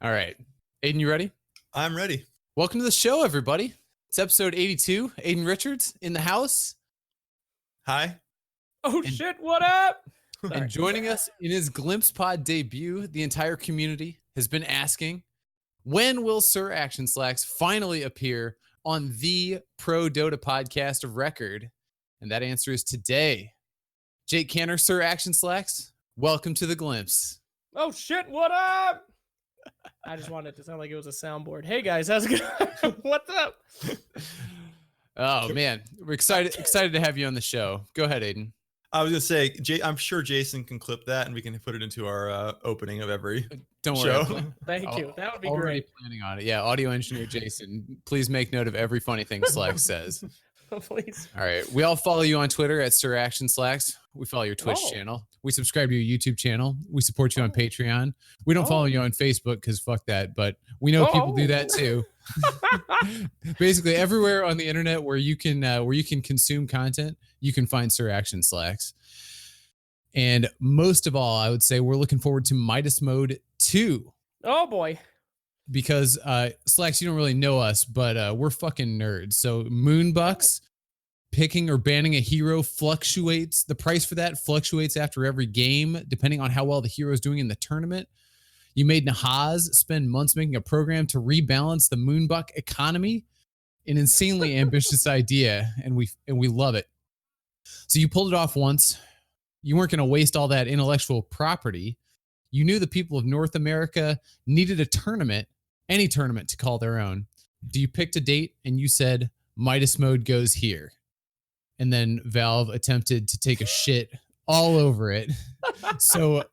All right. Aden, you ready? I'm ready. Welcome to the show, everybody. It's episode 82. Aden Richards in the house. Hi. Oh, shit. What up? And joining us in his Glimpse Pod debut, the entire community has been asking, when will SirActionSlacks finally appear on the Pro Dota podcast of record? And that answer is today. Jake Canner, SirActionSlacks, welcome to the Glimpse. Oh, shit. What up? I just wanted it to sound like it was a soundboard. Hey, guys. How's it going? What's up? Oh, man. We're excited to have you on the show. Go ahead, Aden. I was going to say, I'm sure Jason can clip that and we can put it into our opening of every Don't show. worry. Thank you. That would be Already great. planning on it. Yeah, audio engineer Jason, please make note of every funny thing Slacks says. Please. All right. We all follow you on Twitter at SirActionSlacks. We follow your Twitch channel. We subscribe to your YouTube channel. We support you on Patreon. We don't follow you on Facebook because fuck that, but we know people do that too. Basically, everywhere on the internet where you can consume content, you can find SirActionSlacks. And most of all, I would say we're looking forward to Midas Mode 2. Oh, boy. Because Slacks, you don't really know us, but we're fucking nerds. So Moonbucks, picking or banning a hero fluctuates. The price for that fluctuates after every game, depending on how well the hero is doing in the tournament. You made Nahaz spend months making a program to rebalance the Moonbuck economy. An insanely ambitious idea, and we love it. So you pulled it off once. You weren't going to waste all that intellectual property. You knew the people of North America needed a tournament, any tournament, to call their own. You picked a date and you said Midas Mode goes here. And then Valve attempted to take a shit all over it. So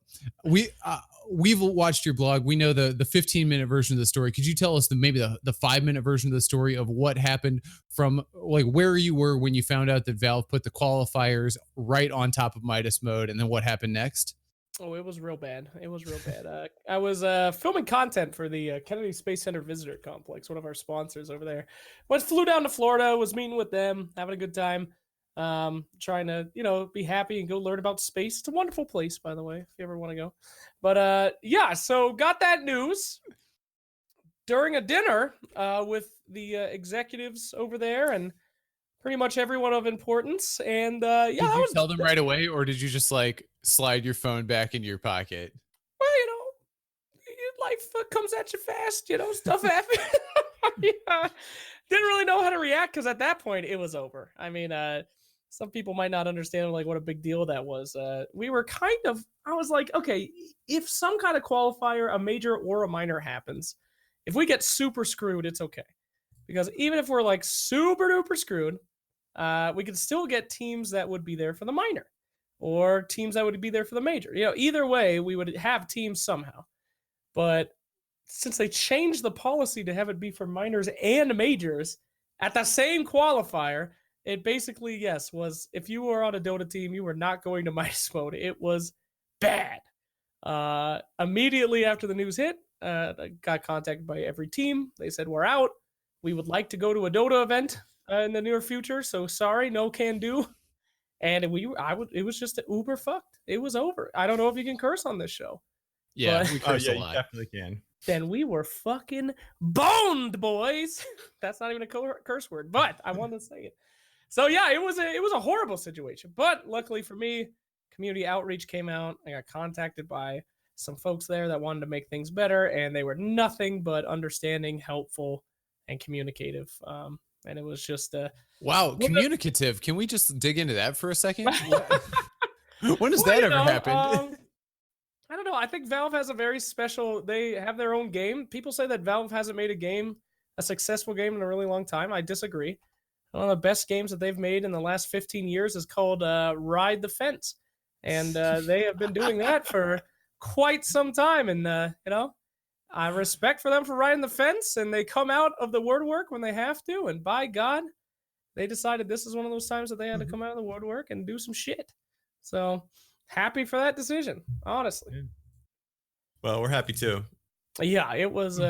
we've watched your blog. We know the 15-minute version of the story. Could you tell us maybe the 5-minute version of the story of what happened from like where you were when you found out that Valve put the qualifiers right on top of Midas Mode, and then what happened next? Oh, it was real bad. It was real bad. I was filming content for the Kennedy Space Center Visitor Complex, one of our sponsors over there. Flew down to Florida, was meeting with them, having a good time, trying to, be happy and go learn about space. It's a wonderful place, by the way, if you ever want to go. But so got that news during a dinner with the executives over there and pretty much everyone of importance. And did you tell them right away, or did you just like slide your phone back into your pocket? Well, life comes at you fast, stuff happens. Didn't really know how to react because at that point it was over. I mean, some people might not understand like what a big deal that was. We were I was like, okay, if some kind of qualifier, a major or a minor happens, if we get super screwed, it's okay. Because even if we're like super duper screwed, we could still get teams that would be there for the minor or teams that would be there for the major. Either way, we would have teams somehow. But since they changed the policy to have it be for minors and majors at the same qualifier, it basically, was if you were on a Dota team, you were not going to Midas Mode. It was bad. Immediately after the news hit, I got contacted by every team. They said, we're out. We would like to go to a Dota event in the near future. So sorry, no can do. And it was just uber fucked. It was over. I don't know if you can curse on this show. Yeah, we curse a lot. You definitely can. Then we were fucking boned, boys. That's not even a curse word, but I wanted to say it. So yeah, it was a horrible situation. But luckily for me, community outreach came out. I got contacted by some folks there that wanted to make things better, and they were nothing but understanding, helpful, and communicative. And it was just wow, communicative. Can we just dig into that for a second? When has that ever happened? I don't know. I think Valve has a very special, they have their own game. People say that Valve hasn't made a successful game in a really long time. I disagree. One of the best games that they've made in the last 15 years is called Ride the Fence. And they have been doing that for quite some time. And, I respect for them for riding the fence, and they come out of the woodwork when they have to. And by God, they decided this is one of those times that they had to come out of the woodwork and do some shit. So happy for that decision, honestly. Well, we're happy too. Yeah, it was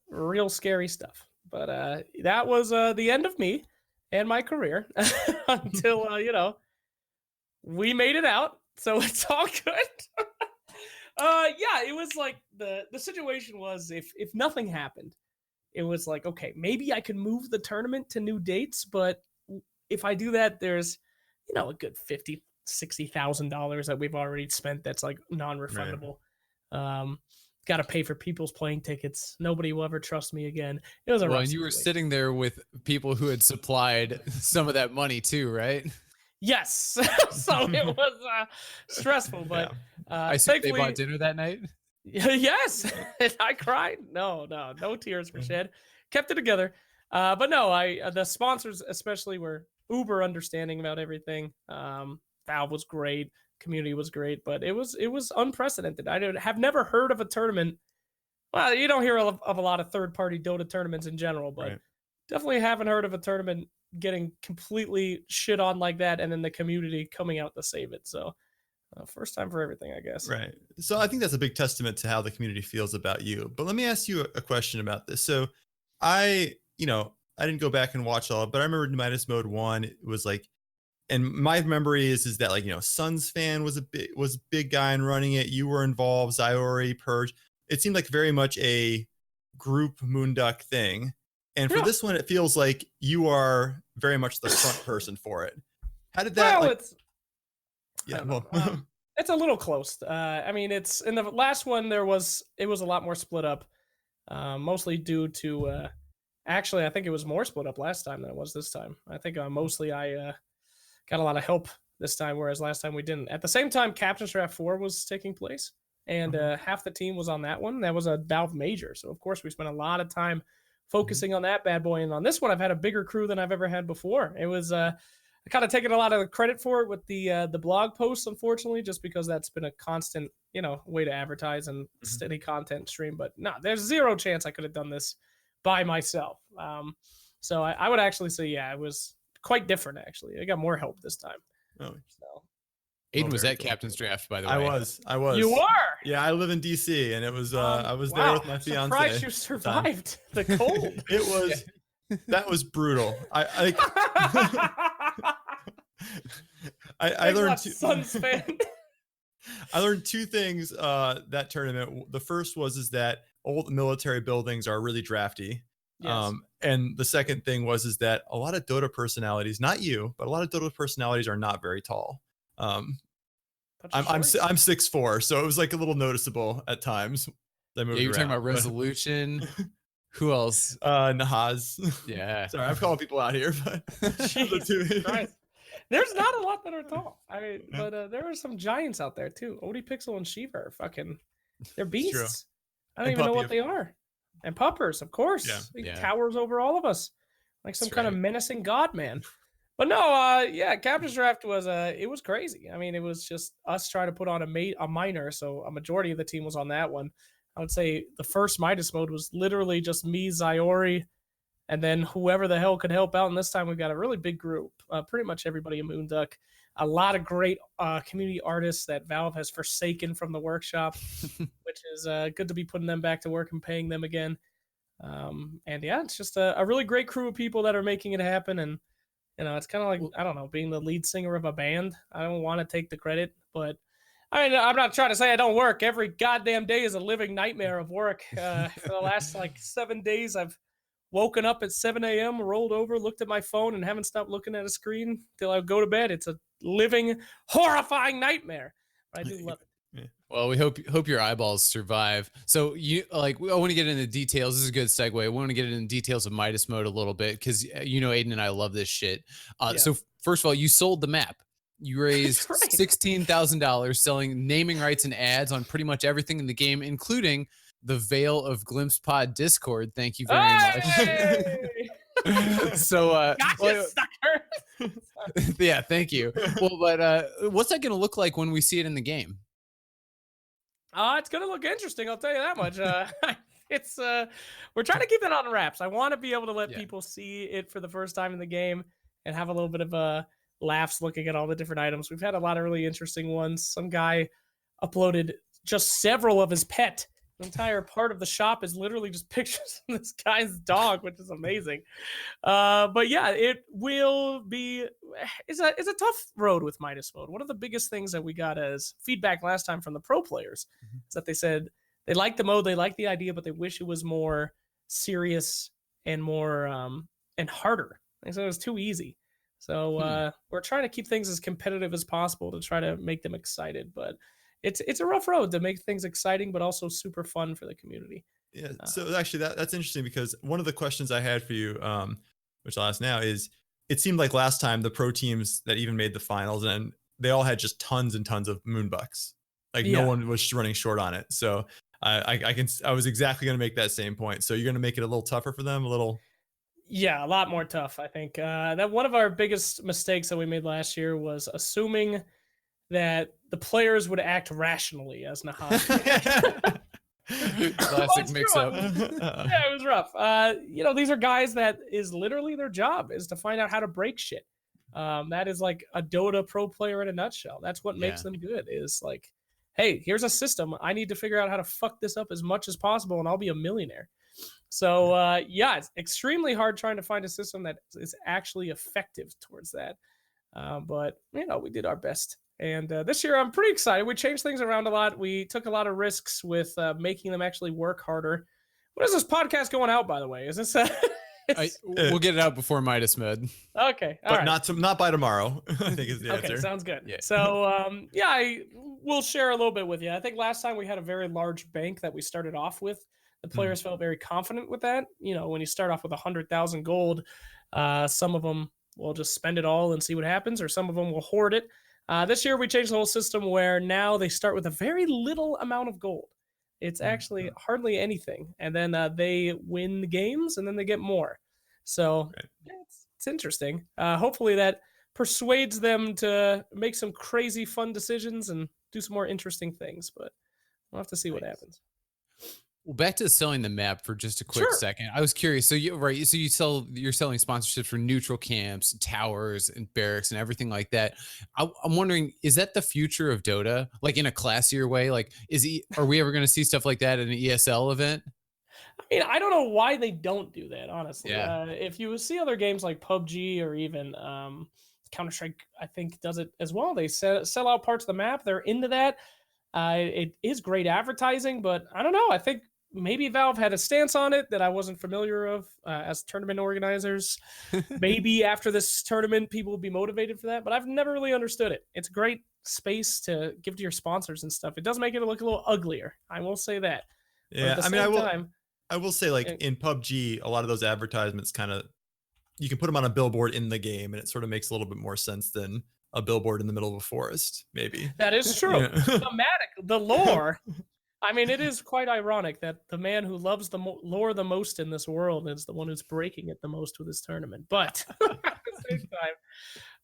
real scary stuff. But that was the end of me and my career until, we made it out. So it's all good. Yeah, it was like the situation was if nothing happened, it was like, okay, maybe I could move the tournament to new dates, but if I do that, there's, a good $50,000-$60,000 that we've already spent that's like non-refundable. Got to pay for people's plane tickets. Nobody will ever trust me again. It was a rough and you were situation. sitting there with people who had supplied some of that money too, right? Yes. So it was stressful, but I assume they thankfully, bought dinner that night. yes, I cried. No tears were shed. Kept it together. But no, the sponsors especially were uber understanding about everything. Valve was great, community was great, but it was unprecedented. I have never heard of a tournament. Well, you don't hear of a lot of third-party Dota tournaments in general, but definitely haven't heard of a tournament getting completely shit on like that, and then the community coming out to save it. So, first time for everything, I guess. Right. So I think that's a big testament to how the community feels about you. But let me ask you a question about this. So I didn't go back and watch all, but I remember Midas Mode 1, it was like, and my memory is that like, Suns fan was a big guy and running it. You were involved, Zyori, Purge. It seemed like very much a group Moonduck thing. And for this one, it feels like you are very much the front person for it. How did that? Well, it's it's a little close. I mean, it's in the last one it was a lot more split up, mostly due to. Actually, I think it was more split up last time than it was this time. I think mostly I got a lot of help this time, whereas last time we didn't. At the same time, Captain's Draft 4 was taking place, and half the team was on that one. That was a Valve major, so of course we spent a lot of time focusing on that bad boy. And on this one, I've had a bigger crew than I've ever had before. It was I kind of taken a lot of the credit for it with the blog posts, unfortunately, just because that's been a constant way to advertise and steady content stream. But no, there's zero chance I could have done this by myself. So I would actually say, yeah, it was quite different. Actually, I got more help this time. Oh, so. Aiden was at Captain's Draft, by the way. I was. You were? Yeah, I live in DC, and it was. I was there with my fiance. Surprised you survived the cold. It was. That was brutal. I learned Suns fan. I learned two things that tournament. The first is that old military buildings are really drafty. Yes. And the second thing is that a lot of Dota personalities, not you, but a lot of Dota personalities are not very tall. I'm 6'4", so it was like a little noticeable at times. You're talking about resolution. Who else? Nahaz. Yeah. Sorry, I'm calling people out here, but there's not a lot that are tall. I mean, but there are some giants out there too. Odie Pixel and Shiva are they're beasts. I don't even know what they are. And Puppers, of course. He towers over all of us like some kind of menacing god man. But no, Captain's Draft was it was crazy. I mean, it was just us trying to put on a minor, so a majority of the team was on that one. I would say the first Midas Mode was literally just me, Zyori, and then whoever the hell could help out. And this time we've got a really big group, pretty much everybody in Moonduck. A lot of great community artists that Valve has forsaken from the workshop, which is good to be putting them back to work and paying them again. And yeah, it's just a really great crew of people that are making it happen. And it's kind of like, I don't know, being the lead singer of a band. I don't want to take the credit, but I'm not trying to say I don't work. Every goddamn day is a living nightmare of work. For the last 7 days, I've woken up at 7 a.m., rolled over, looked at my phone, and haven't stopped looking at a screen till I go to bed. It's a living, horrifying nightmare. But I do love it. Yeah. Well, we hope your eyeballs survive. So I want to get into details. This is a good segue. I want to get into details of Midas Mode a little bit because Aiden and I love this shit. So first of all, you sold the map. You raised $16,000 selling naming rights and ads on pretty much everything in the game, including the Veil of Glimpse Pod Discord. Thank you very much. So, gotcha, sucker. Yeah, thank you. Well, but what's that going to look like when we see it in the game? It's going to look interesting. I'll tell you that much. It's we're trying to keep it on wraps. I want to be able to let people see it for the first time in the game and have a little bit of laughs looking at all the different items. We've had a lot of really interesting ones. Some guy uploaded just several of his pet The entire part of the shop is literally just pictures of this guy's dog, which is amazing. But yeah, it will be. It's a tough road with Midas Mode. One of the biggest things that we got as feedback last time from the pro players is that they said they like the mode, they like the idea, but they wish it was more serious and more and harder. They said it was too easy. So we're trying to keep things as competitive as possible to try to make them excited, but it's a rough road to make things exciting, but also super fun for the community. Yeah. So actually, that's interesting because one of the questions I had for you, which I'll ask now, is it seemed like last time the pro teams that even made the finals and they all had just tons and tons of moonbucks. Like no one was running short on it. So I was exactly going to make that same point. So you're going to make it a little tougher for them, a little. Yeah, a lot more tough, I think. That one of our biggest mistakes that we made last year was assuming that the players would act rationally as Nahan. Classic mix-up. Yeah, it was rough. These are guys that is literally their job is to find out how to break shit. That is like a Dota pro player in a nutshell. That's what makes them good is like, hey, here's a system. I need to figure out how to fuck this up as much as possible and I'll be a millionaire. So, it's extremely hard trying to find a system that is actually effective towards that. But, we did our best. And this year, I'm pretty excited. We changed things around a lot. We took a lot of risks with making them actually work harder. When is this podcast going out, by the way? Is this... we'll get it out before Midas Mode. Okay. But not by tomorrow, I think is the answer. Okay, sounds good. Yeah. So, I will share a little bit with you. I think last time we had a very large bank that we started off with. The players felt very confident with that. When you start off with 100,000 gold, some of them will just spend it all and see what happens, or some of them will hoard it. This year, we changed the whole system where now they start with a very little amount of gold. It's actually hardly anything. And then they win the games, and then they get more. So it's interesting. Hopefully that persuades them to make some crazy fun decisions and do some more interesting things. But we'll have to see what happens. Well, back to selling the map for just a quick second. I was curious. So you're selling sponsorships for neutral camps, towers, and barracks, and everything like that. I'm wondering, is that the future of Dota? Like in a classier way? Like, are we ever going to see stuff like that at an ESL event? I mean, I don't know why they don't do that, honestly. Yeah. If you see other games like PUBG or even Counter-Strike, I think does it as well. They sell out parts of the map. They're into that. It is great advertising, but I don't know. I think maybe Valve had a stance on it that I wasn't familiar of as tournament organizers. Maybe after this tournament, people will be motivated for that, but I've never really understood it. It's a great space to give to your sponsors and stuff. It does make it look a little uglier. I will say that. Yeah, I will say, like in PUBG, a lot of those advertisements you can put them on a billboard in the game, and it sort of makes a little bit more sense than a billboard in the middle of a forest, maybe. That is true. Yeah. The lore. I mean, it is quite ironic that the man who loves the lore the most in this world is the one who's breaking it the most with his tournament. But at the same time,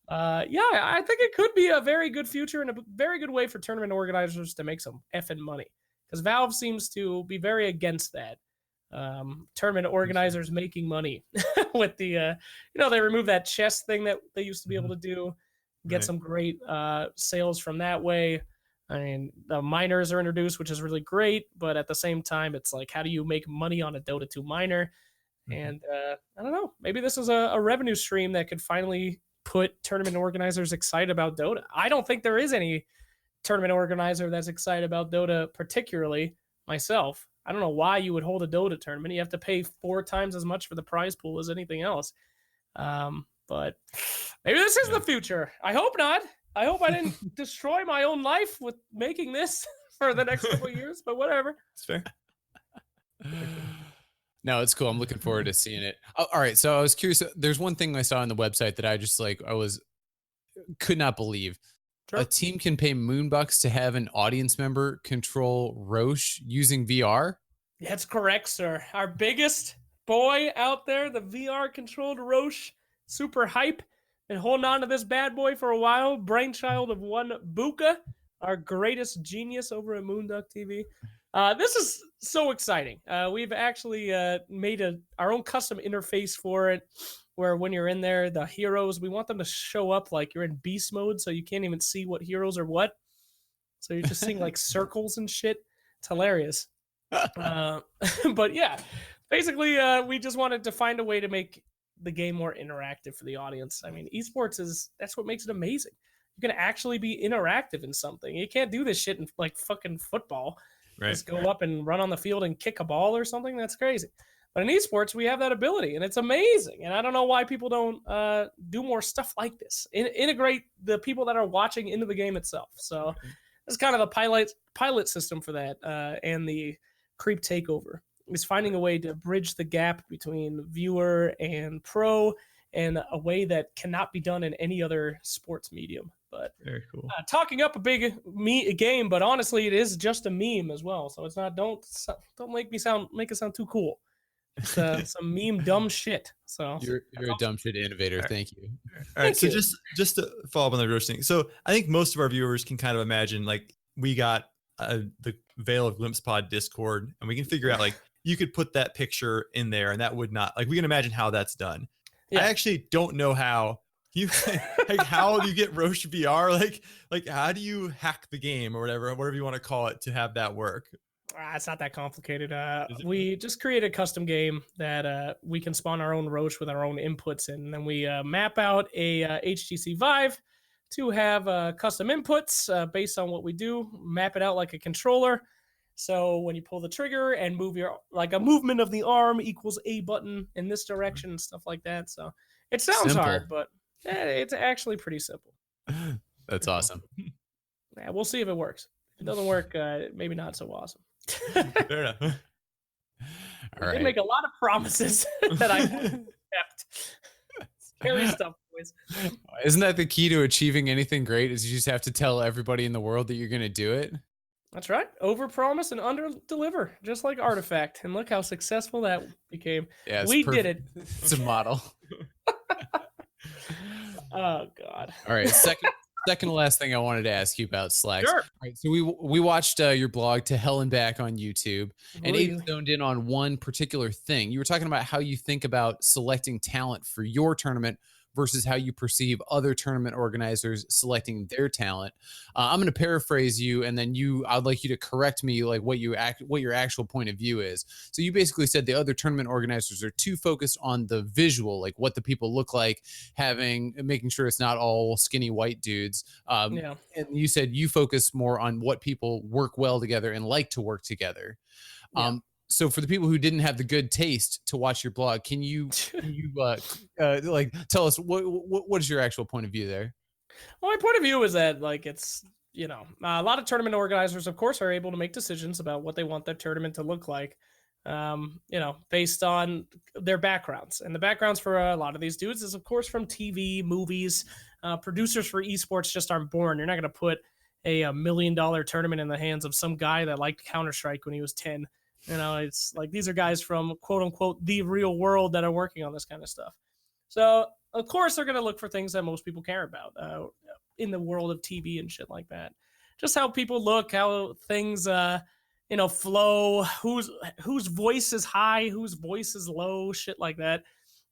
I think it could be a very good future and a very good way for tournament organizers to make some effing money. Because Valve seems to be very against that. Tournament organizers making money with the, they removed that chess thing that they used to be able to do, get some great sales from that way. I mean, the minors are introduced, which is really great, but at the same time, it's like, how do you make money on a Dota 2 minor? And I don't know, maybe this is a revenue stream that could finally put tournament organizers excited about Dota. I don't think there is any tournament organizer that's excited about Dota, particularly myself. I don't know why you would hold a Dota tournament. You have to pay 4 times as much for the prize pool as anything else. But maybe this is the future. I hope not. I hope I didn't destroy my own life with making this for the next couple of years, but whatever. It's fair. No, it's cool. I'm looking forward to seeing it. Oh, all right. So I was curious. There's one thing I saw on the website that I just could not believe. Sure. A team can pay moonbucks to have an audience member control Roche using VR. That's correct, sir. Our biggest boy out there, the VR controlled Roche, super hype. Been holding on to this bad boy for a while. Brainchild of one Buka, our greatest genius over at Moonduck TV. This is so exciting. We've actually made our own custom interface for it, where when you're in there, the heroes, we want them to show up like you're in beast mode, so you can't even see what heroes are what. So you're just seeing like circles and shit. It's hilarious. But yeah, basically, we just wanted to find a way to make the game more interactive for the audience. I mean, esports that's what makes it amazing. You can actually be interactive in something. You can't do this shit in like fucking football. Right. Just go up and run on the field and kick a ball or something. That's crazy. But in esports, we have that ability, and it's amazing. And I don't know why people don't do more stuff like this. Integrate the people that are watching into the game itself. So this is kind of the pilot system for that, and the creep takeover is finding a way to bridge the gap between viewer and pro in a way that cannot be done in any other sports medium. But very cool. Talking up a big game, but honestly, it is just a meme as well. So it's not. Don't make it sound too cool. It's some meme dumb shit. So you're a dumb shit innovator. Thank you. All right. So just to follow up on the roasting. So I think most of our viewers can kind of imagine, like, we got the Veil of Glimpse Pod Discord, and we can figure out, like, you could put that picture in there, and that would not, like, we can imagine how that's done. Yeah. I actually don't know how you like, how do you get Roche VR? Like how do you hack the game or whatever you want to call it to have that work? It's not that complicated. We just create a custom game that we can spawn our own Roche with our own inputs in, and then we map out a HTC Vive to have custom inputs based on what we do, map it out like a controller. So when you pull the trigger and move like a movement of the arm equals a button in this direction and stuff like that. So it sounds hard, but it's actually pretty simple. That's awesome. Yeah, we'll see if it works. If it doesn't work, maybe not so awesome. Fair enough. All right. They make a lot of promises that I haven't kept. Scary stuff, boys. Isn't that the key to achieving anything great? Is you just have to tell everybody in the world that you're going to do it? That's right. Overpromise and under-deliver, just like Artifact. And look how successful that became. Yeah, we did it. It's a model. Oh, God. All right. Second to last thing I wanted to ask you about, Slacks. Sure. All right, so we watched your blog To Hell and Back on YouTube, and Aden zoned in on one particular thing. You were talking about how you think about selecting talent for your tournament versus how you perceive other tournament organizers selecting their talent. I'm going to paraphrase you, and then I'd like you to correct me, like what your actual point of view is. So you basically said the other tournament organizers are too focused on the visual, like what the people look like, making sure it's not all skinny white dudes. And you said you focus more on what people work well together and like to work together. Yeah. So for the people who didn't have the good taste to watch your blog, can you like tell us what is your actual point of view there? Well, my point of view is that, like, it's, a lot of tournament organizers, of course, are able to make decisions about what they want their tournament to look like, based on their backgrounds. And the backgrounds for a lot of these dudes is, of course, from TV, movies. Producers for esports just aren't born. You're not going to put a $1 million tournament in the hands of some guy that liked Counter-Strike when he was 10. It's like these are guys from quote unquote the real world that are working on this kind of stuff. So of course they're going to look for things that most people care about in the world of TV and shit like that. Just how people look, how things flow, whose voice is high, whose voice is low, shit like that.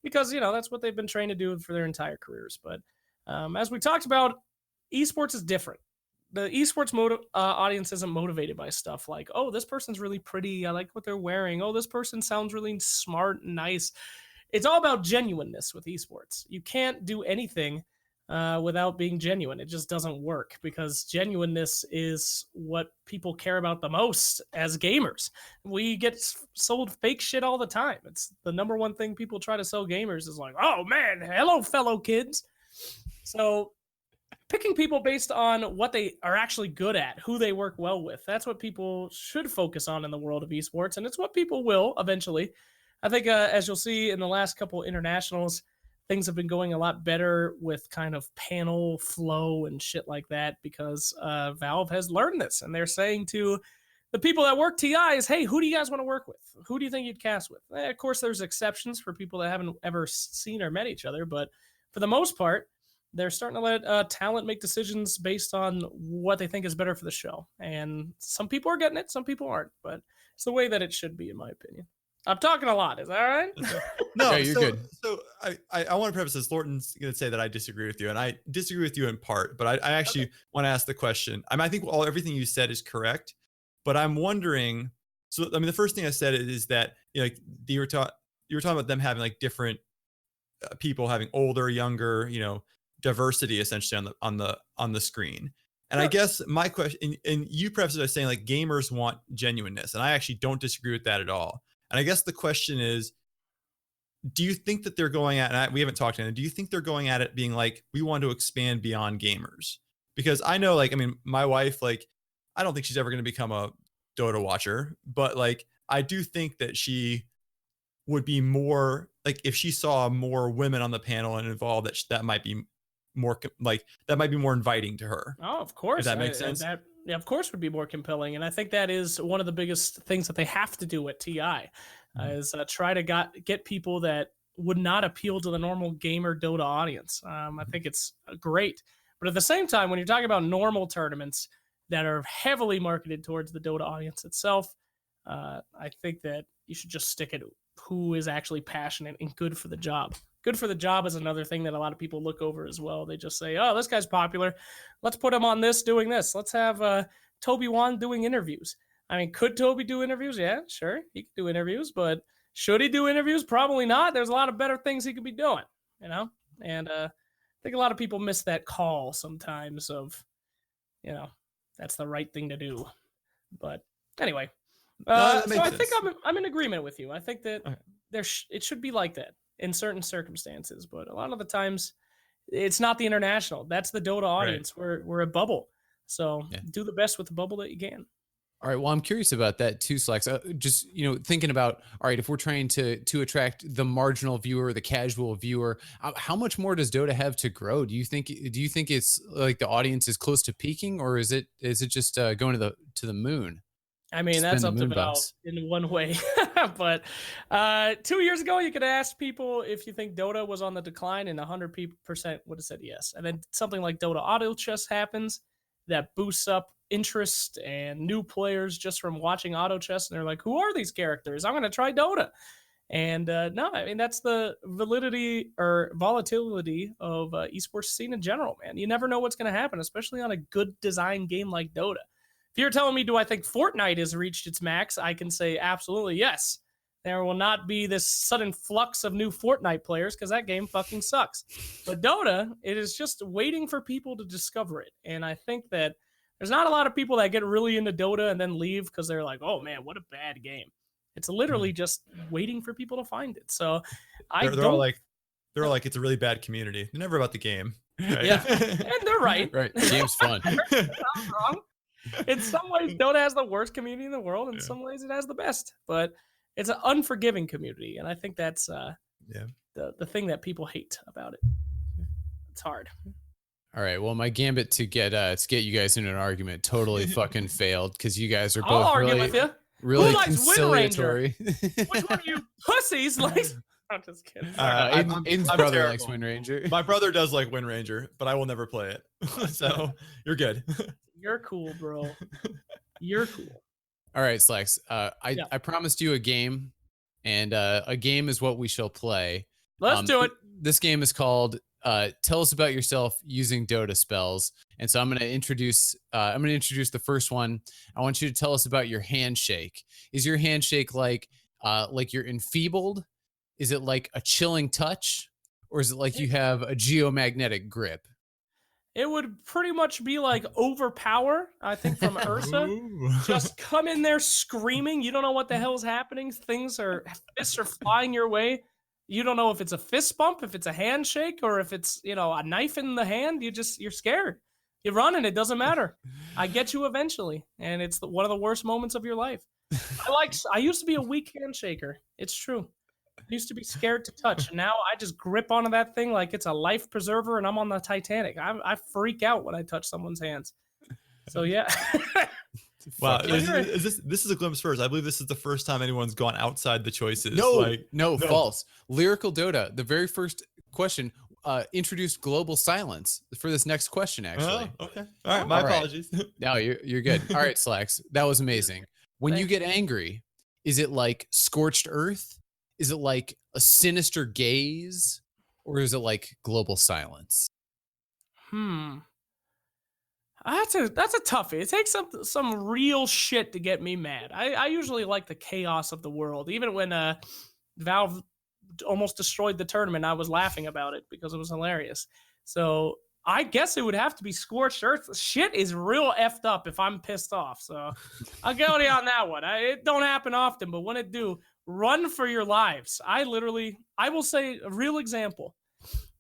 Because that's what they've been trained to do for their entire careers. But as we talked about, esports is different. The esports audience isn't motivated by stuff like, oh, this person's really pretty, I like what they're wearing, oh, this person sounds really smart and nice. It's all about genuineness with esports. You can't do anything without being genuine. It just doesn't work, because genuineness is what people care about the most as gamers. We get sold fake shit all the time. It's the number one thing people try to sell gamers is like, oh man, hello fellow kids. So picking people based on what they are actually good at, who they work well with. That's what people should focus on in the world of esports, and it's what people will eventually. I think as you'll see in the last couple internationals, things have been going a lot better with kind of panel flow and shit like that, because Valve has learned this, and they're saying to the people that work TIs, hey, who do you guys want to work with? Who do you think you'd cast with? Of course, there's exceptions for people that haven't ever seen or met each other, but for the most part, they're starting to let talent make decisions based on what they think is better for the show. And some people are getting it, some people aren't, but it's the way that it should be, in my opinion. I'm talking a lot. Is that all right? No, you're good. So I want to preface this. Lorton's going to say that I disagree with you, and I disagree with you in part, but I actually want to ask the question. I think everything you said is correct, but I'm wondering, So I mean, the first thing I said is that like you were talking about them having like different people having older, younger, diversity essentially on the screen. And I guess my question, and you prefaced it by saying like gamers want genuineness, and I actually don't disagree with that at all. And I guess the question is, do you think that they're going at, and we haven't talked to them, do you think they're going at it being like, we want to expand beyond gamers? Because I know, like, I mean, my wife, like, I don't think she's ever going to become a Dota watcher, but like, I do think that she would be more like, if she saw more women on the panel and involved, that might be more like, that might be more inviting to her. Oh, of course. If that makes sense. That, yeah, of course, would be more compelling. And I think that is one of the biggest things that they have to do at TI, is try to get people that would not appeal to the normal gamer Dota audience. I think it's great. But at the same time, when you're talking about normal tournaments that are heavily marketed towards the Dota audience itself, I think that you should just stick at who is actually passionate and good for the job. Good for the job is another thing that a lot of people look over as well. They just say, oh, this guy's popular. Let's put him on this, doing this. Let's have Toby Wan doing interviews. I mean, could Toby do interviews? Yeah, sure. He could do interviews, but should he do interviews? Probably not. There's a lot of better things he could be doing, And I think a lot of people miss that call sometimes of, that's the right thing to do. But anyway, so I think I'm in agreement with you. I think that it should be like that in certain circumstances, but a lot of the times it's not the international. That's the Dota audience. Right. We're a bubble. So do the best with the bubble that you can. All right. Well, I'm curious about that too, Slacks. Just, thinking about, all right, if we're trying to attract the marginal viewer, the casual viewer, how much more does Dota have to grow? Do you think it's like the audience is close to peaking, or is it just going to the moon? I mean, that's up to Valve in one way. But 2 years ago, you could ask people if you think Dota was on the decline, and 100% would have said yes. And then something like Dota Auto Chess happens that boosts up interest and new players just from watching auto chess, and they're like, who are these characters? I'm going to try Dota. And no, I mean, that's the validity or volatility of esports scene in general, man. You never know what's going to happen, especially on a good design game like Dota. If you're telling me, do I think Fortnite has reached its max? I can say absolutely yes. There will not be this sudden flux of new Fortnite players because that game fucking sucks. But Dota, it is just waiting for people to discover it. And I think that there's not a lot of people that get really into Dota and then leave because they're like, oh man, what a bad game. It's literally just waiting for people to find it. So they're all like, it's a really bad community. They're never about the game. Right? Yeah, and they're right. Right, the game's fun. They're not wrong. In some ways, Dota has the worst community in the world. In some ways, it has the best. But it's an unforgiving community, and I think that's the thing that people hate about it. It's hard. All right. Well, my gambit to get you guys into an argument totally fucking failed because you guys are both really conciliatory. Which one of you pussies likes? I'm just kidding. Aiden's brother likes Wind Ranger. My brother does like Wind Ranger, but I will never play it. So you're good. You're cool, bro. You're cool. All right, Slacks. I promised you a game, and a game is what we shall play. Let's do it. This game is called Tell Us About Yourself Using Dota Spells. And so I'm going to introduce the first one. I want you to tell us about your handshake. Is your handshake like you're enfeebled? Is it like a chilling touch? Or is it like you have a geomagnetic grip? It would pretty much be like Overpower, I think, from Ursa. Just come in there screaming. You don't know what the hell's happening. Fists are flying your way. You don't know if it's a fist bump, if it's a handshake, or if it's, a knife in the hand. You're scared. You run and it doesn't matter. I get you eventually. And it's one of the worst moments of your life. I used to be a weak handshaker. It's true. I used to be scared to touch. Now I just grip onto that thing like it's a life preserver and I'm on the Titanic. I freak out when I touch someone's hands. So yeah. Wow, this is a glimpse first. I believe this is the first time anyone's gone outside the choices. No, false. Lyrical Dota, the very first question, introduced global silence for this next question, actually. Oh, okay. All right, my apologies. No, you're good. All right, Slacks, that was amazing. When you get angry, is it like scorched earth? Is it like a sinister gaze? Or is it like global silence? That's a toughie. It takes some real shit to get me mad. I usually like the chaos of the world. Even when Valve almost destroyed the tournament, I was laughing about it because it was hilarious. So I guess it would have to be scorched earth. Shit is real effed up if I'm pissed off. So I'll get you on that one. It don't happen often, but when it do, run for your lives. I will say a real example.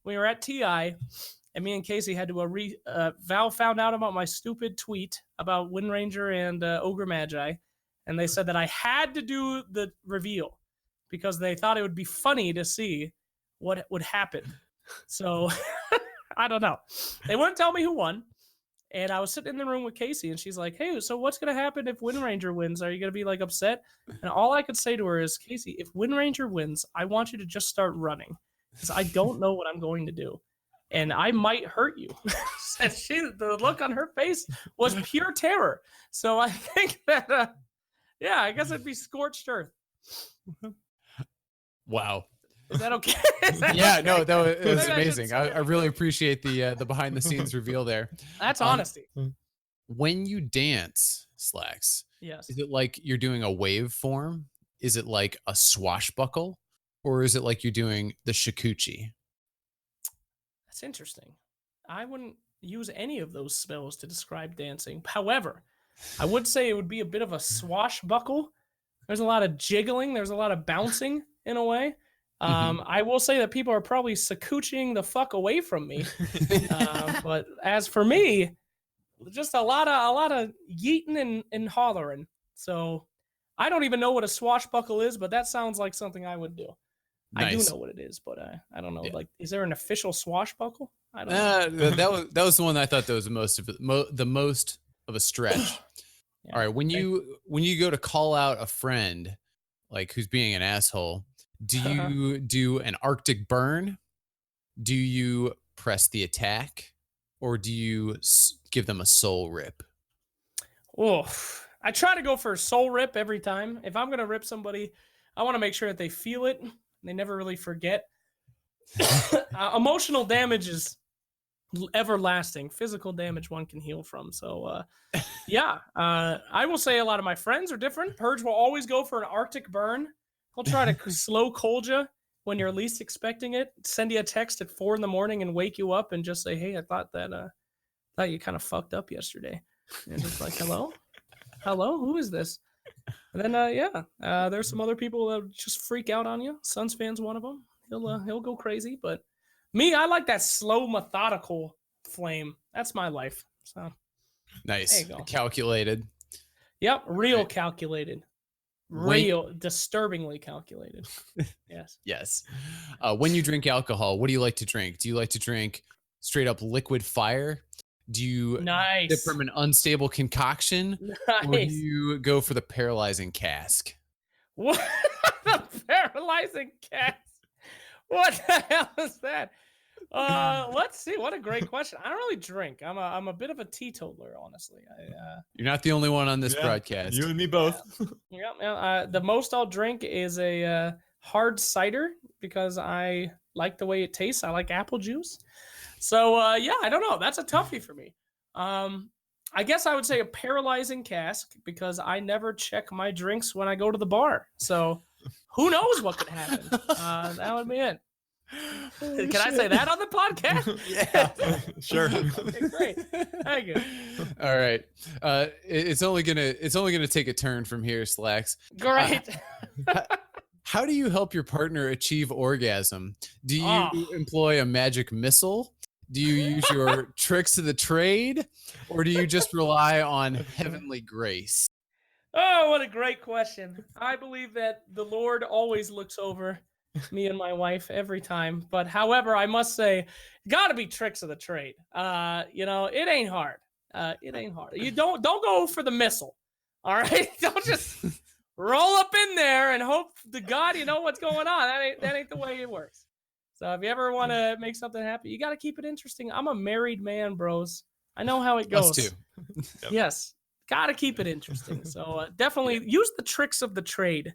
We were at TI, and me and Casey had to Valve found out about my stupid tweet about Wind Ranger and Ogre Magi, and they said that I had to do the reveal because they thought it would be funny to see what would happen. So I don't know. They wouldn't tell me who won. And I was sitting in the room with Casey, and she's like, hey, so what's going to happen if Wind Ranger wins? Are you going to be like upset? And all I could say to her is, Casey, if Wind Ranger wins, I want you to just start running because I don't know what I'm going to do. And I might hurt you. And the look on her face was pure terror. So I think that, I guess it'd be scorched earth. Wow. Is that okay? Yeah, no, it was amazing. I really appreciate the behind the scenes reveal there. That's honesty. When you dance, Slacks, Yes. is it like you're doing a wave form? Is it like a swashbuckle? Or is it like you're doing the shakuchi? That's interesting. I wouldn't use any of those spells to describe dancing. However, I would say it would be a bit of a swashbuckle. There's a lot of jiggling. There's a lot of bouncing in a way. I will say that people are probably sakuching the fuck away from me. But as for me, just a lot of yeeting and hollering. So I don't even know what a swashbuckle is, but that sounds like something I would do. Nice. I do know what it is, but I don't know. Yeah. Like, is there an official swashbuckle? I don't know. that was the one that I thought that was the most of a stretch. Yeah. All right, when you go to call out a friend, like who's being an asshole, do you do an Arctic burn? Do you press the attack, or do you give them a soul rip? Oh, I try to go for a soul rip every time. If I'm gonna rip somebody, I want to make sure that they feel it. They never really forget. Emotional damage is everlasting. Physical damage one can heal from. So, I will say a lot of my friends are different. Purge will always go for an Arctic burn. He'll try to slow cold you when you're least expecting it. Send you a text at 4 a.m. and wake you up and just say, hey, I thought you kind of fucked up yesterday. And just like, hello, who is this? And then, there's some other people that just freak out on you. Suns fan's one of them. He'll go crazy. But me, I like that slow, methodical flame. That's my life. So nice, calculated. Yep, real calculated. Disturbingly calculated. Yes. Yes. When you drink alcohol, what do you like to drink? Do you like to drink straight up liquid fire? Do you sip from an unstable concoction? Nice. Or do you go for the paralyzing cask? What? The paralyzing cask? What the hell is that? Let's see. What a great question. I don't really drink. I'm a bit of a teetotaler, honestly. You're not the only one on this broadcast. You and me both. The most I'll drink is a hard cider because I like the way it tastes. I like apple juice. So, I don't know. That's a toughie for me. I guess I would say a paralyzing cask because I never check my drinks when I go to the bar. So who knows what could happen? That would be it. Can I say that on the podcast? Yeah, sure. Okay, great. Thank you. All right. It's only gonna take a turn from here, Slacks. Great. How do you help your partner achieve orgasm? Do you employ a magic missile? Do you use your tricks of the trade? Or do you just rely on heavenly grace? Oh, what a great question. I believe that the Lord always looks over me and my wife every time. But however, I must say, gotta be tricks of the trade. It ain't hard. It ain't hard. You don't go for the missile. All right. Don't just roll up in there and hope to God you know what's going on. That ain't the way it works. So if you ever want to make something happen, you got to keep it interesting. I'm a married man, bros. I know how it goes. Us too. Yep. Yes. Got to keep it interesting. So definitely use the tricks of the trade.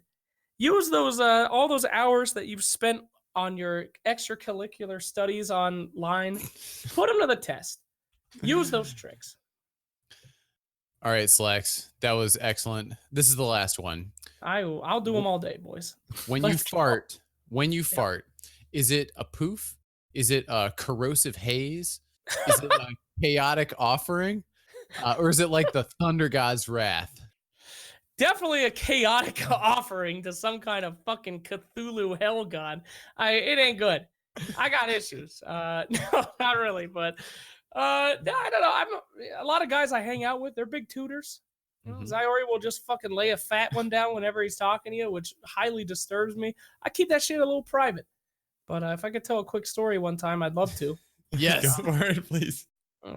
Use those all those hours that you've spent on your extracurricular studies online. Put them to the test. Use those tricks. All right, Slacks. That was excellent. This is the last one. I'll do them all day, boys. When you Let's go. fart, is it a poof? Is it a corrosive haze? Is it a chaotic offering? Or is it like the thunder god's wrath? Definitely a chaotic offering to some kind of fucking Cthulhu hell god. It ain't good. I got issues. No, not really, but I don't know. A lot of guys I hang out with, they're big tutors. You know, Ziori will just fucking lay a fat one down whenever he's talking to you, which highly disturbs me. I keep that shit a little private. But if I could tell a quick story one time, I'd love to. Yes. Go for it, please.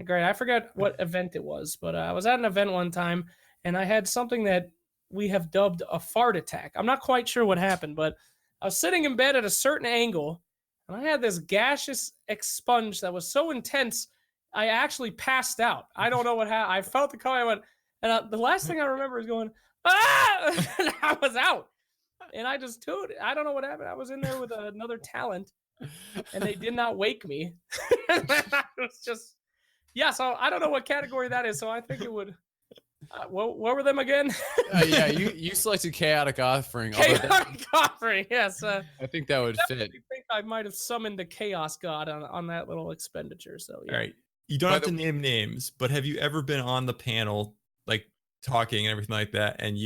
Great. I forgot what event it was, but I was at an event one time, and I had something that we have dubbed a fart attack. I'm not quite sure what happened, but I was sitting in bed at a certain angle, and I had this gaseous expunge that was so intense, I actually passed out. I don't know what happened. I felt the car. I went, and the last thing I remember is going, ah! And I was out. And I just tooted. I don't know what happened. I was in there with another talent, and they did not wake me. It was just, yeah, so I don't know what category that is, so I think it would. What were them again? Yeah, you selected chaotic offering. Chaotic offering, yes. I think that would fit. I think I might have summoned the chaos god on that little expenditure. So yeah. All right. You don't have to name names, but have you ever been on the panel, like talking and everything like that, and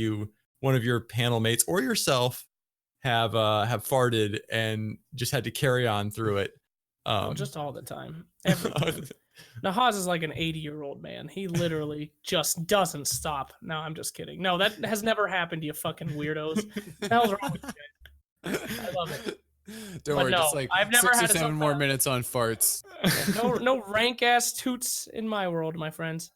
one of your panel mates or yourself have farted and just had to carry on through it? Just all the time. Now, Haas is like an 80-year-old man. He literally just doesn't stop. No, I'm just kidding. No, that has never happened to you fucking weirdos. What the hell's wrong with you? I love it. Don't But worry, no, just like I've never 6 or had 7 more minutes on farts. No rank-ass toots in my world, my friends.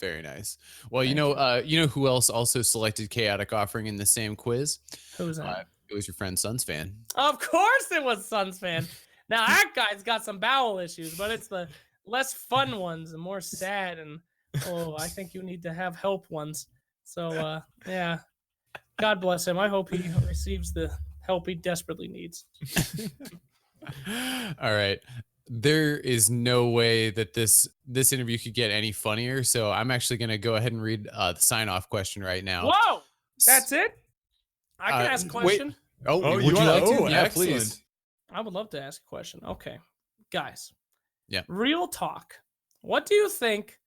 Very nice. Well, you know who else also selected chaotic offering in the same quiz? Who's that? It was your friend Suns fan. Of course it was Suns fan. Now, that guy's got some bowel issues, but it's the less fun ones and more sad. And, I think you need to have help ones. So, yeah. God bless him. I hope he receives the help he desperately needs. All right. There is no way that this interview could get any funnier. So I'm actually going to go ahead and read the sign-off question right now. Whoa! That's it? I can ask a question. Wait. Oh, would you you wanna- like to? oh, Yeah, excellent. please. I would love to ask a question. Okay. Guys. Yeah. Real talk. What do you think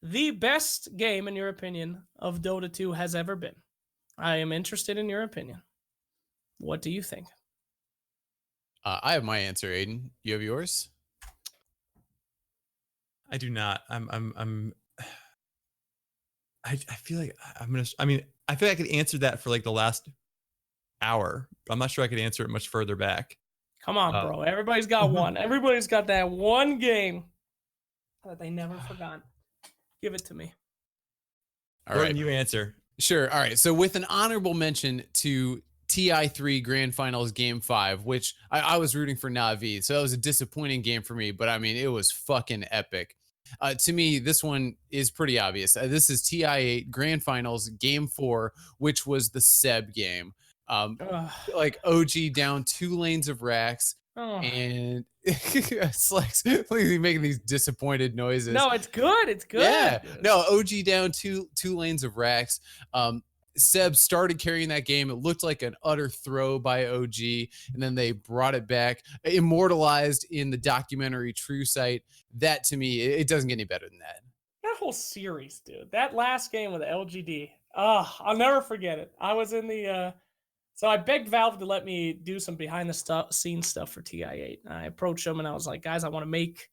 the best game, in your opinion, of Dota 2 has ever been? I am interested in your opinion. What do you think? I have my answer, Aiden. You have yours? I do not. I feel like I feel like I could answer that for like the last hour, but I'm not sure I could answer it much further back. Come on, bro. Everybody's got one. Everybody's got that one game that they never forgot. Give it to me. All right. You answer. Sure. All right. So with an honorable mention to TI3 Grand Finals Game 5, which I was rooting for Na'Vi. So that was a disappointing game for me, but I mean, it was fucking epic. To me, this one is pretty obvious. This is TI8 Grand Finals Game 4, which was the Seb game. Like OG down 2 lanes of racks. And Slacks making these disappointed noises. No, it's good. It's good. Yeah. No, OG down two lanes of racks. Seb started carrying that game. It looked like an utter throw by OG, and then they brought it back, immortalized in the documentary True Sight. That to me, it doesn't get any better than that. That whole series, dude. That last game with LGD. I'll never forget it. I was in the so I begged Valve to let me do some behind the scenes stuff for TI8. I approached them and I was like, guys, I want to make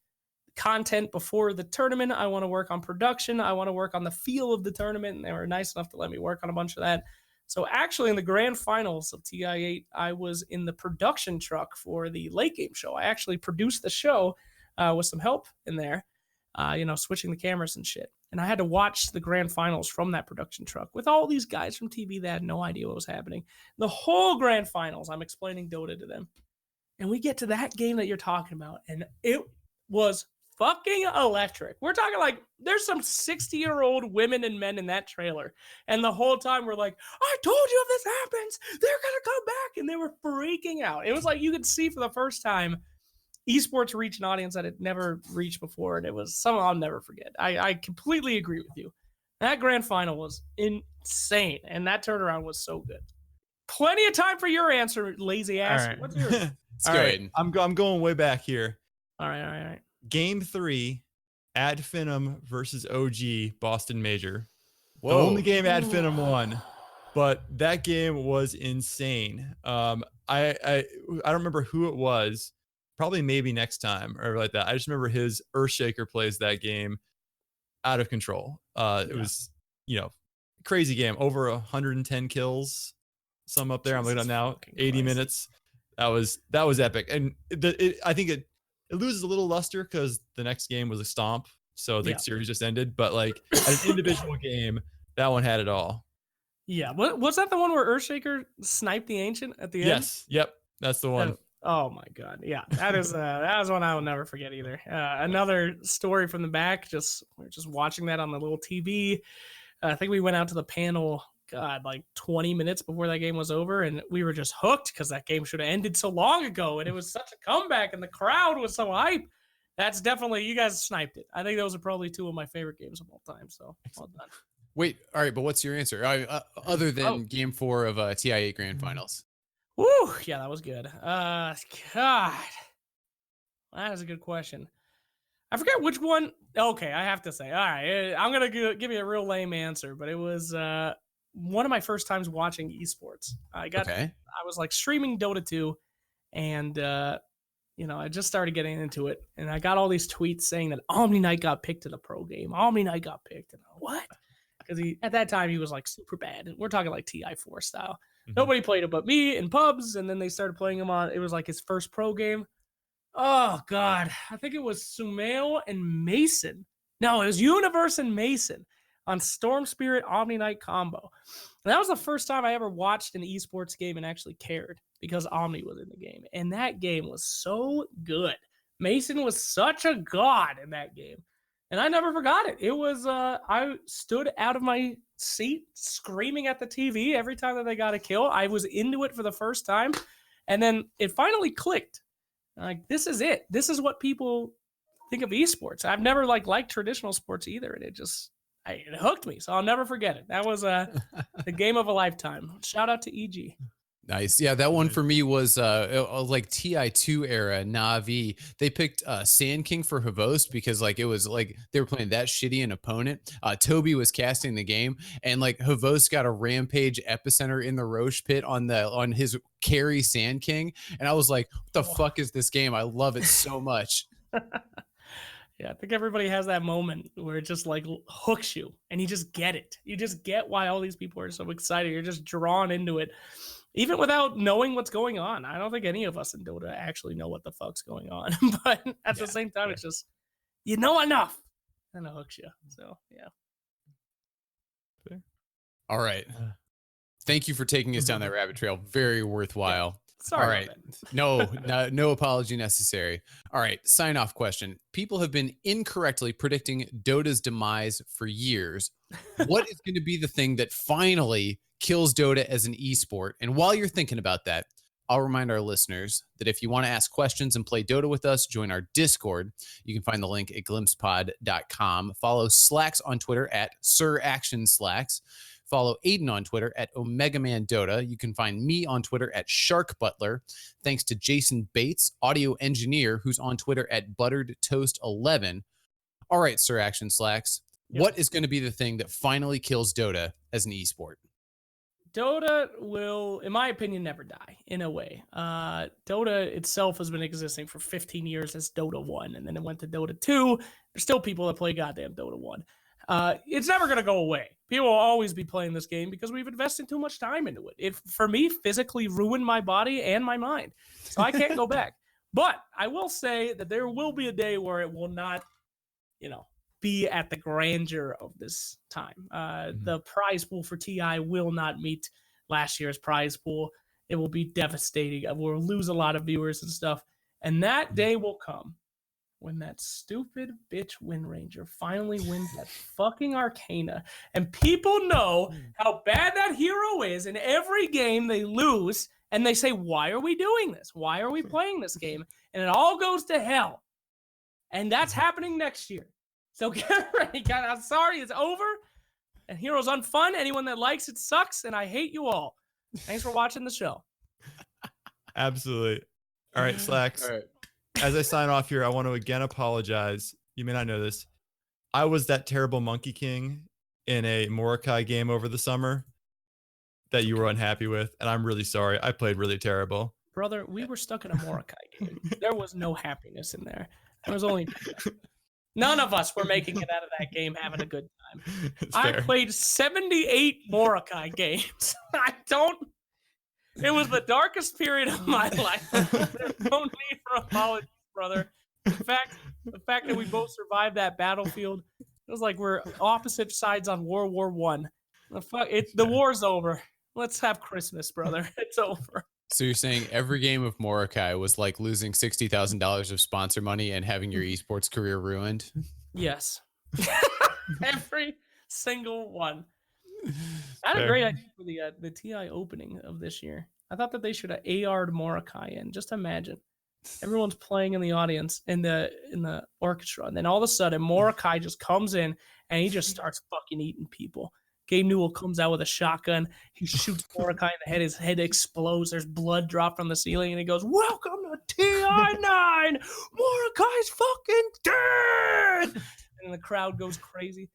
content before the tournament. I want to work on production. I want to work on the feel of the tournament. And they were nice enough to let me work on a bunch of that. So actually in the grand finals of TI8, I was in the production truck for the late game show. I actually produced the show with some help in there, switching the cameras and shit. And I had to watch the grand finals from that production truck with all these guys from TV that had no idea what was happening. The whole grand finals, I'm explaining Dota to them. And we get to that game that you're talking about, and it was fucking electric. We're talking like there's some 60-year-old women and men in that trailer. And the whole time we're like, I told you if this happens, they're going to come back. And they were freaking out. It was like you could see for the first time esports reached an audience that it never reached before, and it was something I'll never forget. I completely agree with you. That grand final was insane, and that turnaround was so good. Plenty of time for your answer, lazy ass. All right. What's yours? Let's All go, right. Aden. I'm going way back here. All right. Game 3, Ad Finum versus OG Boston Major. The Whoa. only game Ad Finum won, but that game was insane. I don't remember who it was. Probably maybe next time or like that. I just remember his Earthshaker plays that game out of control. It was, crazy game. Over 110 kills. Some up there. I'm looking up now. 80 minutes. That was epic. And I think it loses a little luster because the next game was a stomp. So the series just ended. But like as an individual game, that one had it all. Yeah. Was that the one where Earthshaker sniped the Ancient at the end? Yes. Yep. That's the one. Oh my God. Yeah. That is one I will never forget either. Another story from the back. We're just watching that on the little TV. I think we went out to the panel, like 20 minutes before that game was over, and we were just hooked because that game should have ended so long ago, and it was such a comeback, and the crowd was so hype. That's definitely, you guys sniped it. I think those are probably two of my favorite games of all time, so well done. Wait, all right, but what's your answer? Other than Game 4 of TI8 Grand Finals. Woo, yeah, that was good. God, that is a good question. I forget which one. Okay, I have to say. All right, I'm going to give you a real lame answer, but it was one of my first times watching esports. I was like streaming Dota 2, and I just started getting into it, and I got all these tweets saying that Omni Knight got picked to the pro game. Omni Knight got picked, and I'm like, what? Because at that time he was like super bad. We're talking like TI4 style. Mm-hmm. Nobody played him but me in pubs, and then they started playing him on. It was like his first pro game. Oh, God. I think it was Sumail and Mason. No, it was Universe and Mason on Storm Spirit Omni Knight combo. And that was the first time I ever watched an esports game and actually cared because Omni was in the game. And that game was so good. Mason was such a god in that game. And I never forgot it. It was, I stood out of my seat screaming at the TV every time that they got a kill. I was into it for the first time. And then it finally clicked. Like, this is it. This is what people think of esports. I've never liked traditional sports either, and it hooked me. So I'll never forget it. That was the game of a lifetime. Shout out to EG. Nice. Yeah, that one for me was like TI2 era Na'Vi. They picked Sand King for Havost because it was like they were playing that shitty an opponent. Toby was casting the game, and like Havost got a rampage epicenter in the Roche pit on his carry Sand King, and I was like, what the fuck is this game? I love it so much. Yeah, I think everybody has that moment where it just like hooks you, and you just get it. You just get why all these people are so excited. You're just drawn into it. Even without knowing what's going on. I don't think any of us in Dota actually know what the fuck's going on. But at the same time, it's just, enough. And it hooks you. So, yeah. Fair. All right. Thank you for taking us down that rabbit trail. Very worthwhile. Sorry. All right. No apology necessary. All right. Sign off question. People have been incorrectly predicting Dota's demise for years. What is going to be the thing that finally kills Dota as an esport? And while you're thinking about that, I'll remind our listeners that if you want to ask questions and play Dota with us, join our Discord. You can find the link at glimpsepod.com. Follow Slacks on Twitter at SirActionSlacks. Follow Aden on Twitter at OmegaManDota. You can find me on Twitter at SharkButler. Thanks to Jason Bates, audio engineer, who's on Twitter at ButteredToast11. All right, SirActionSlacks. Yep. What is going to be the thing that finally kills Dota as an esport? Dota will, in my opinion, never die, in a way. Dota itself has been existing for 15 years as Dota 1, and then it went to Dota 2. There's still people that play goddamn Dota 1. It's never going to go away. People will always be playing this game because we've invested too much time into it. It, for me, physically ruined my body and my mind. So I can't go back. But I will say that there will be a day where it will not, be at the grandeur of this time. The prize pool for TI will not meet last year's prize pool. It will be devastating. We'll lose a lot of viewers and stuff. And that day will come when that stupid bitch Wind Ranger finally wins that fucking Arcana, and people know how bad that hero is, and every game they lose, and they say, why are we doing this? Why are we playing this game? And it all goes to hell. And that's happening next year. So get ready, guys. I'm sorry, it's over. And Heroes unfun. Anyone that likes it sucks, and I hate you all. Thanks for watching the show. Absolutely. All right, Slacks. All right. As I sign off here, I want to again apologize. You may not know this. I was that terrible Monkey King in a Morokai game over the summer that you were unhappy with, and I'm really sorry. I played really terrible. Brother, we were stuck in a Morokai game. There was no happiness in there. There was only none of us were making it out of that game having a good time. I played 78 Morokai games. It was the darkest period of my life. There's no need for apologies, brother. The fact that we both survived that battlefield, it was like we're opposite sides on World War One. The war's over. Let's have Christmas, brother. It's over. So you're saying every game of Morokai was like losing $60,000 of sponsor money and having your esports career ruined? Yes. Every single one. I had a great idea for the TI opening of this year. I thought that they should have AR'd Morokai in. Just imagine. Everyone's playing in the audience, in the orchestra, and then all of a sudden Morokai just comes in and he just starts fucking eating people. Gabe Newell comes out with a shotgun. He shoots Morokai in the head. His head explodes. There's blood dropped from the ceiling, and he goes, "Welcome to TI9. Mordecai's fucking dead." And the crowd goes crazy.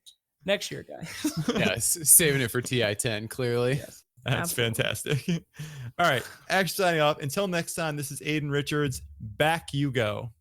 Next year, guys. Yeah, saving it for TI10, clearly. Yes, That's absolutely. fantastic. All right, actually signing off. Until next time, this is Aden Richards. Back you go.